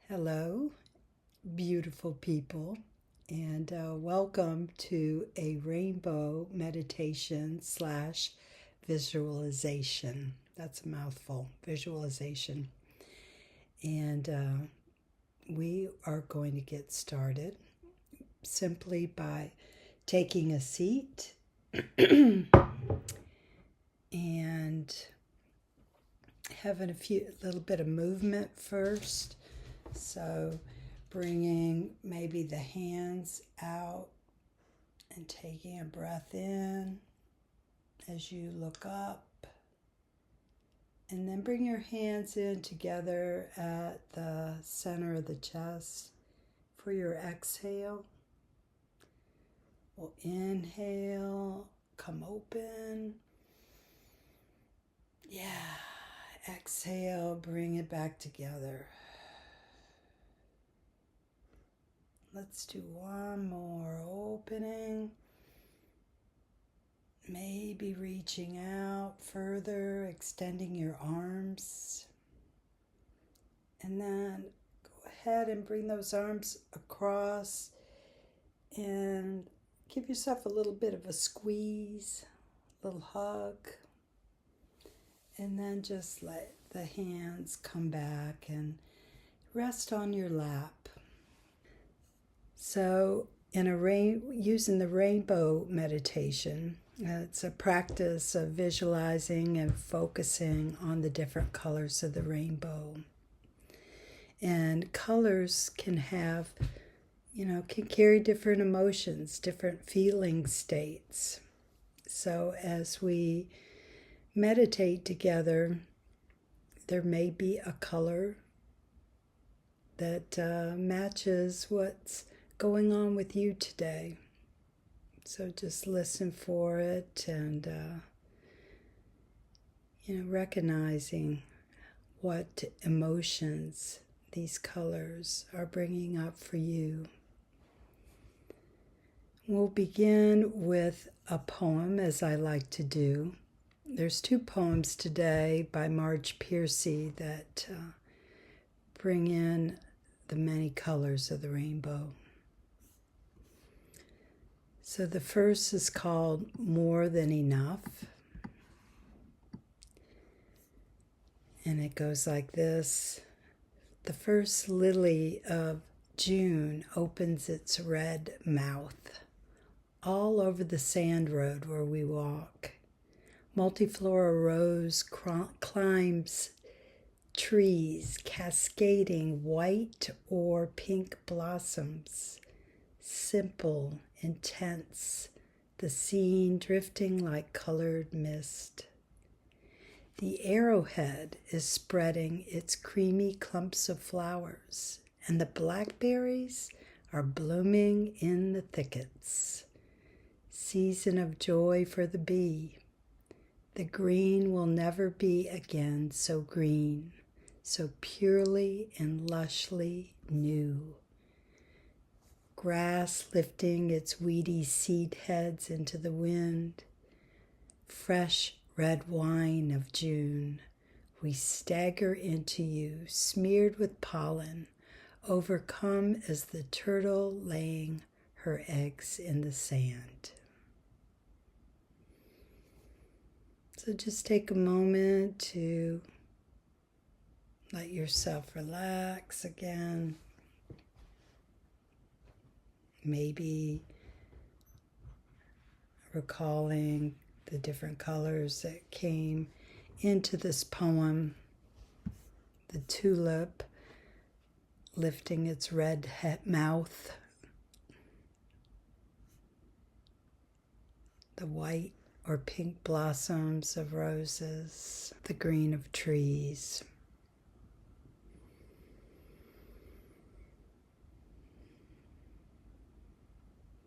Hello, beautiful people, and welcome to a rainbow meditation slash visualization. That's a mouthful, visualization. And we are going to get started simply by taking a seat and having a little bit of movement first. So bringing maybe the hands out and taking a breath in as you look up. And then bring your hands in together at the center of the chest for your exhale. We'll inhale, come open. Yeah, exhale, bring it back together. Let's do one more opening. Maybe reaching out further, extending your arms. And then go ahead and bring those arms across and give yourself a little bit of a squeeze, a little hug. And then just let the hands come back and rest on your lap. So using the rainbow meditation, it's a practice of visualizing and focusing on the different colors of the rainbow. And colors can carry different emotions, different feeling states. So as we meditate together, there may be a color that matches what's going on with you today. So just listen for it and, recognizing what emotions these colors are bringing up for you. We'll begin with a poem, as I like to do. There's two poems today by Marge Piercy that bring in the many colors of the rainbow. So the first is called More Than Enough. And it goes like this. The first lily of June opens its red mouth all over the sand road where we walk. Multiflora rose climbs trees, cascading white or pink blossoms. Simple, intense, the scene drifting like colored mist. The arrowhead is spreading its creamy clumps of flowers, and the blackberries are blooming in the thickets. Season of joy for the bee. The green will never be again so green, so purely and lushly new. Grass lifting its weedy seed heads into the wind. Fresh red wine of June, we stagger into you, smeared with pollen, overcome as the turtle laying her eggs in the sand. So just take a moment to let yourself relax again. Maybe recalling the different colors that came into this poem. The tulip lifting its red mouth. The white or pink blossoms of roses. The green of trees.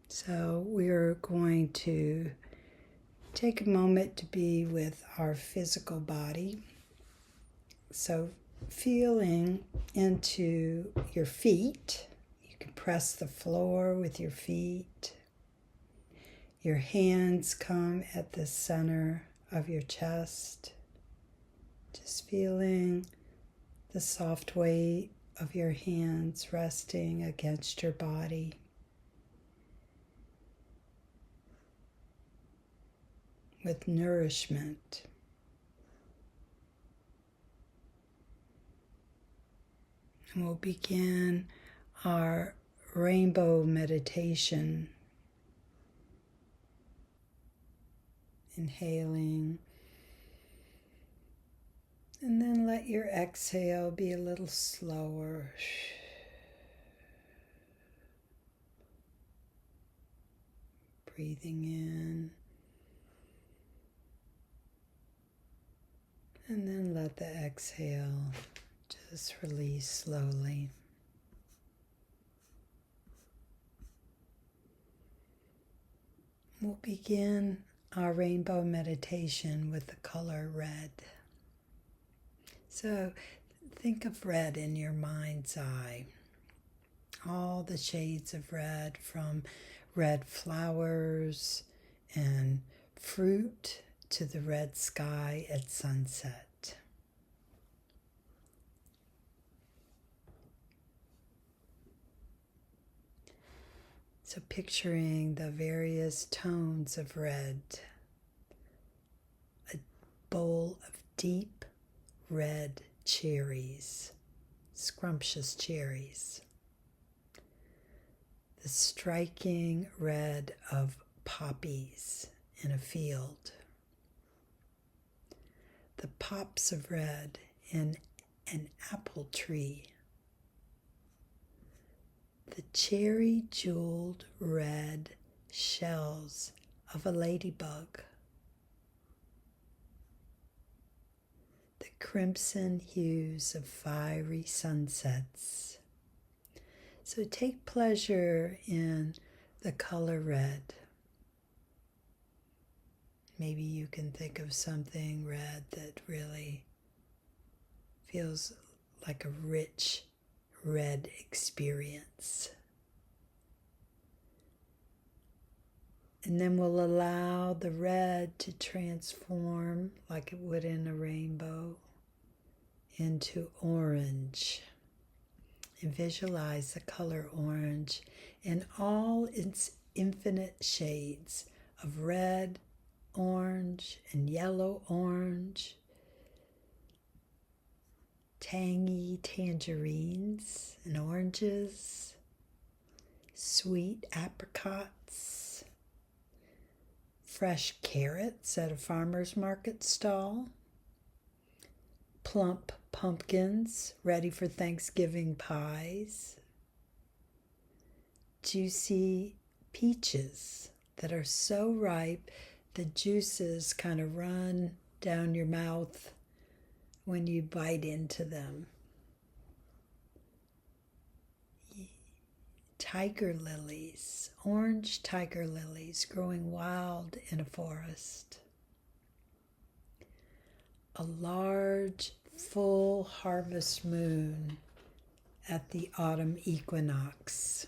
So we're going to take a moment to be with our physical body. So feeling into your feet. You can press the floor with your feet. Your hands come at the center of your chest. Just feeling the soft weight of your hands resting against your body. With nourishment. And we'll begin our rainbow meditation. Inhaling. And then let your exhale be a little slower. Breathing in. And then let the exhale just release slowly. We'll begin our rainbow meditation with the color red. So think of red in your mind's eye. All the shades of red, from red flowers and fruit to the red sky at sunset. So picturing the various tones of red, a bowl of deep red cherries, scrumptious cherries, the striking red of poppies in a field, the pops of red in an apple tree, the cherry jeweled red shells of a ladybug, the crimson hues of fiery sunsets. So take pleasure in the color red. Maybe you can think of something red that really feels like a rich red experience. And then we'll allow the red to transform, like it would in a rainbow, into orange. And visualize the color orange in all its infinite shades of red, orange, and yellow orange, tangy tangerines and oranges, sweet apricots, fresh carrots at a farmer's market stall, plump pumpkins ready for Thanksgiving pies, juicy peaches that are so ripe the juices kind of run down your mouth when you bite into them. Tiger lilies, orange tiger lilies growing wild in a forest. A large, full harvest moon at the autumn equinox.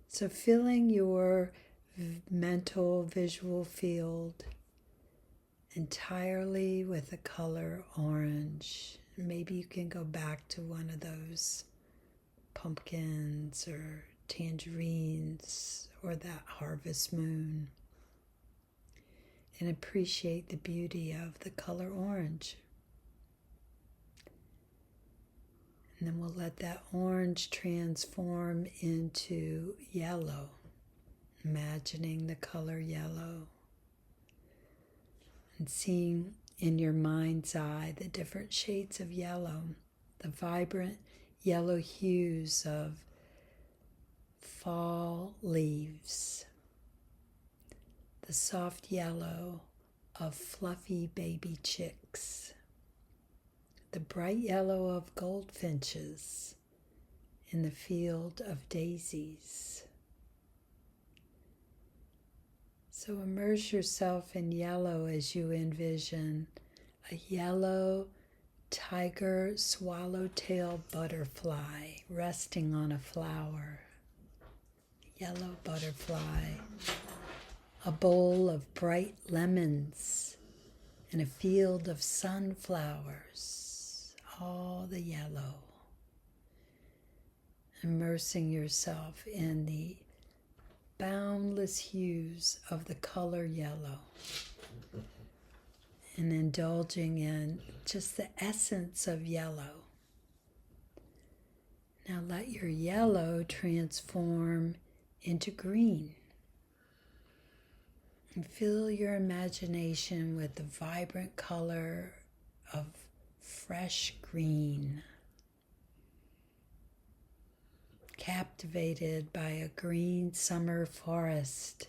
So filling your mental visual field entirely with the color orange. Maybe you can go back to one of those pumpkins or tangerines or that harvest moon and appreciate the beauty of the color orange. And then we'll let that orange transform into yellow, imagining the color yellow and seeing in your mind's eye the different shades of yellow, the vibrant yellow hues of fall leaves, the soft yellow of fluffy baby chicks, the bright yellow of goldfinches in the field of daisies. So immerse yourself in yellow as you envision a yellow tiger swallowtail butterfly resting on a flower. Yellow butterfly. A bowl of bright lemons and a field of sunflowers. All the yellow. immersing yourself in the boundless hues of the color yellow and indulging in just the essence of yellow. Now let your yellow transform into green. And fill your imagination with the vibrant color of fresh green. Captivated by a green summer forest,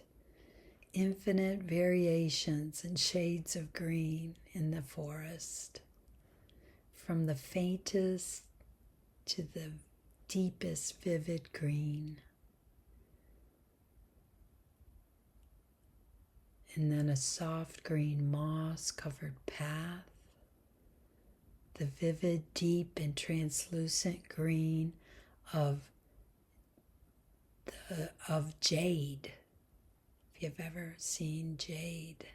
infinite variations and shades of green in the forest, from the faintest to the deepest vivid green. And then a soft green moss-covered path, the vivid, deep, and translucent green of jade. If you've ever seen jade,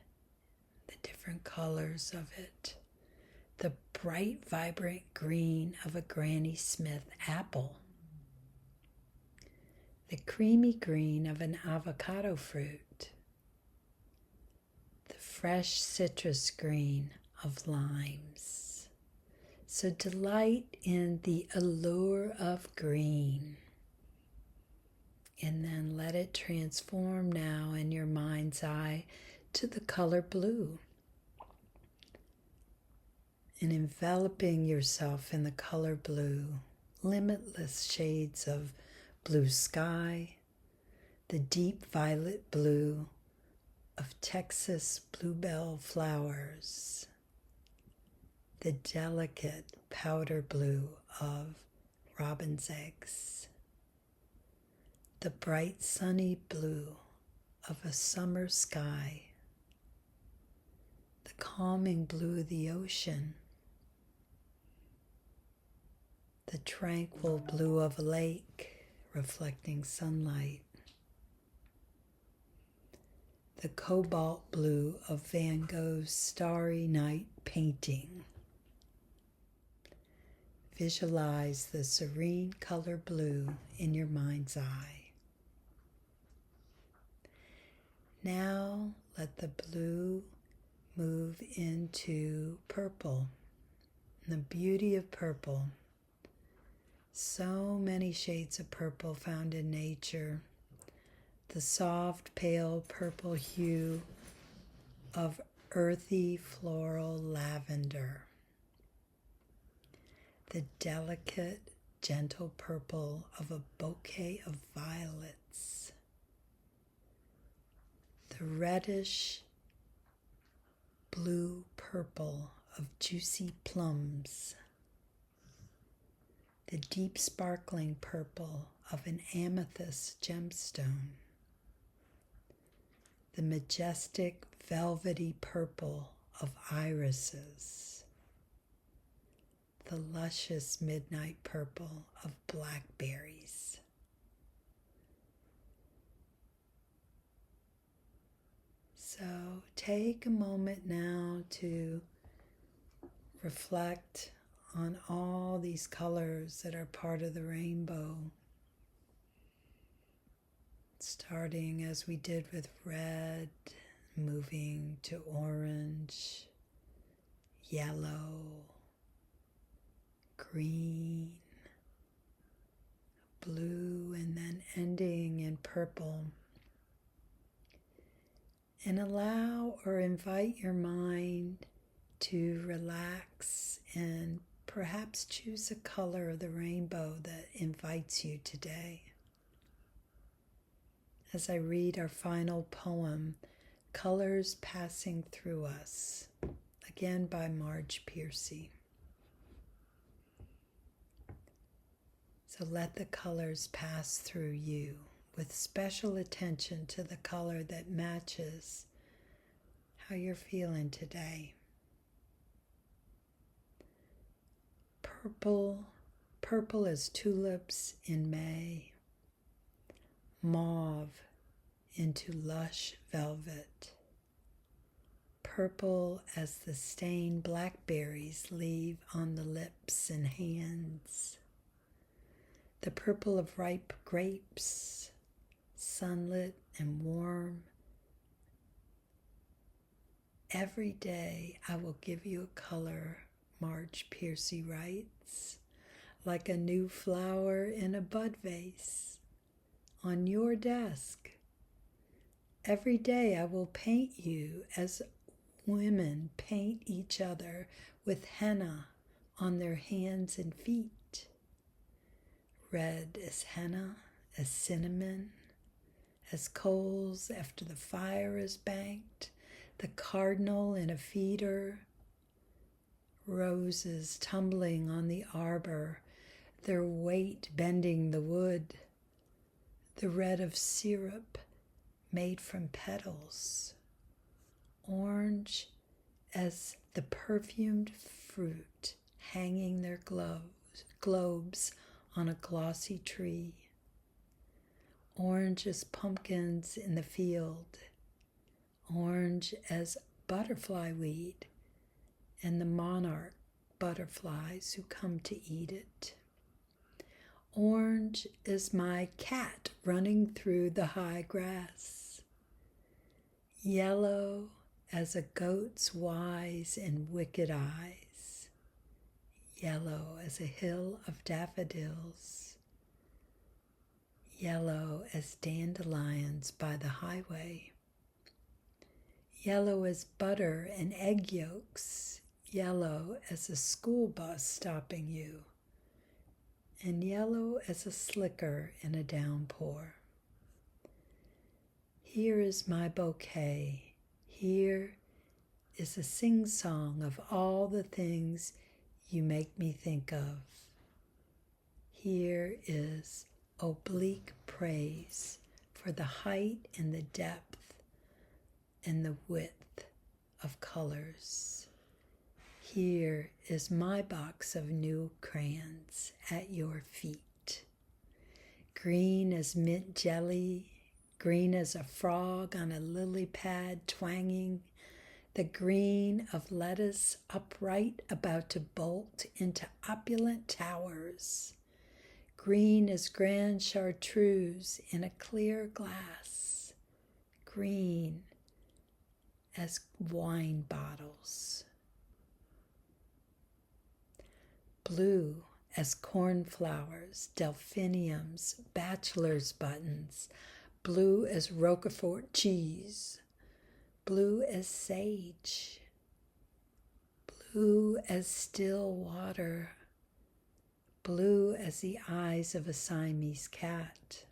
the different colors of it. The bright, vibrant green of a Granny Smith apple. The creamy green of an avocado fruit. The fresh citrus green of limes. So delight in the allure of green. And then let it transform now in your mind's eye to the color blue. And enveloping yourself in the color blue, limitless shades of blue sky, the deep violet blue of Texas bluebell flowers, the delicate powder blue of robin's eggs, the bright sunny blue of a summer sky, the calming blue of the ocean, the tranquil blue of a lake reflecting sunlight, the cobalt blue of Van Gogh's Starry Night painting. Visualize the serene color blue in your mind's eye. Now let the blue move into purple. And the beauty of purple. So many shades of purple found in nature. The soft, pale purple hue of earthy floral lavender. The delicate, gentle purple of a bouquet of violets. The reddish blue purple of juicy plums. The deep sparkling purple of an amethyst gemstone. The majestic velvety purple of irises. The luscious midnight purple of blackberries. So take a moment now to reflect on all these colors that are part of the rainbow. Starting as we did with red, moving to orange, yellow, green, blue, and then ending in purple. And allow or invite your mind to relax and perhaps choose a color of the rainbow that invites you today. As I read our final poem, Colors Passing Through Us, again by Marge Piercy. So let the colors pass through you with special attention to the color that matches how you're feeling today. Purple as tulips in May. Mauve into lush velvet. Purple as the stain blackberries leave on the lips and hands. the purple of ripe grapes, sunlit and warm. Every day I will give you a color, Marge Piercy writes, like a new flower in a bud vase on your desk. Every day I will paint you as women paint each other with henna on their hands and feet. Red as henna, as cinnamon, as coals after the fire is banked, the cardinal in a feeder, roses tumbling on the arbor, their weight bending the wood, the red of syrup made from petals, orange as the perfumed fruit hanging their globes on a glossy tree, orange as pumpkins in the field, orange as butterfly weed and the monarch butterflies who come to eat it. Orange is my cat running through the high grass. Yellow as a goat's wise and wicked eyes. Yellow as a hill of daffodils. Yellow as dandelions by the highway. Yellow as butter and egg yolks. Yellow as a school bus stopping you. And yellow as a slicker in a downpour. Here is my bouquet. Here is a sing-song of all the things you make me think of. Here is oblique praise for the height and the depth and the width of colors. Here is my box of new crayons at your feet. Green as mint jelly, green as a frog on a lily pad twanging, the green of lettuce upright about to bolt into opulent towers, green as grand chartreuse in a clear glass, green as wine bottles. Blue as cornflowers, delphiniums, bachelor's buttons, blue as Roquefort cheese, blue as sage, blue as still water, blue as the eyes of a Siamese cat,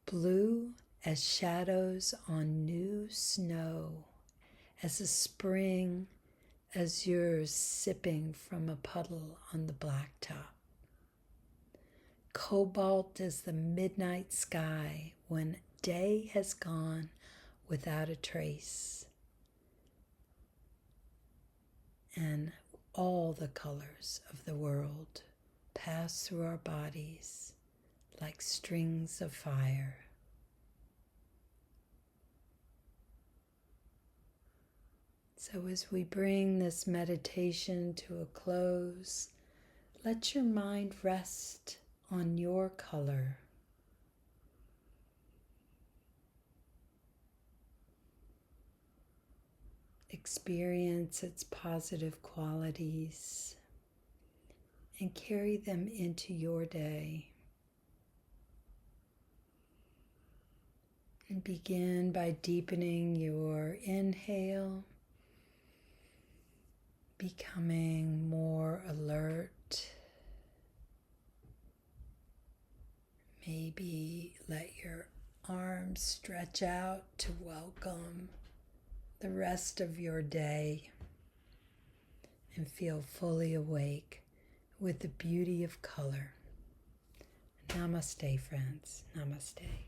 blue as shadows on new snow, as a spring azure sipping from a puddle on the blacktop. Cobalt as the midnight sky when day has gone without a trace. And all the colors of the world pass through our bodies like strings of fire. So as we bring this meditation to a close, let your mind rest on your color. Experience its positive qualities and carry them into your day. And begin by deepening your inhale, becoming more alert. Maybe let your arms stretch out to welcome the rest of your day and feel fully awake with the beauty of color. Namaste, friends. Namaste.